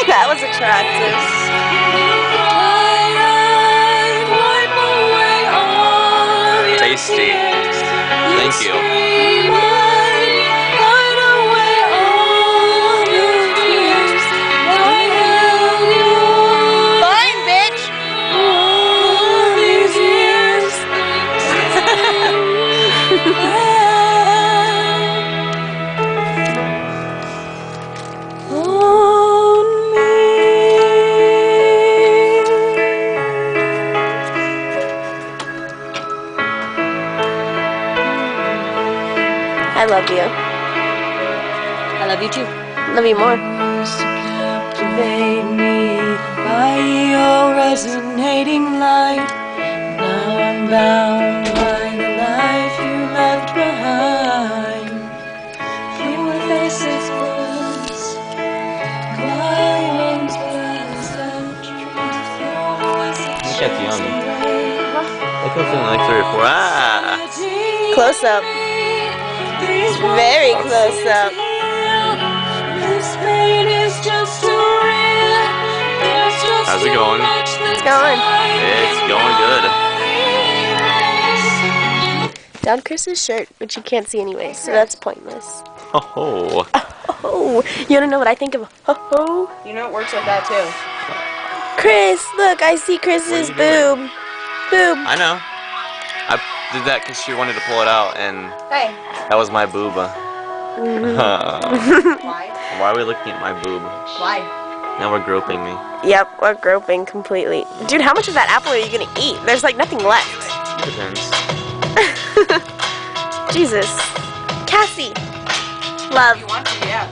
That was attractive. Tasty. Thank you. Fine, bitch. I love you. I love you too. Love you more. Captivate me by your resonating light. Now I'm bound by the life you left behind. Your faces blues, violence pleasant dreams. That's yummy. That comes in like 3 or 4. Ah! Close up. Very close up. How's it going? It's going. It's going good. Down Chris's shirt, which you can't see anyway, so that's pointless. Oh. Oh, you wanna know what I think of ho-ho? You know it works like that too. Chris, look, I see Chris's What are you boob. Boob. I know. I did that because she wanted to pull it out, and Hey. that was my booba. Why? Why are we looking at my boob? Why? Now we're groping me. Yep, we're groping completely. Dude, how much of that apple are you gonna eat? There's like nothing left. Depends. Jesus. Cassie. Love. You want to, yeah.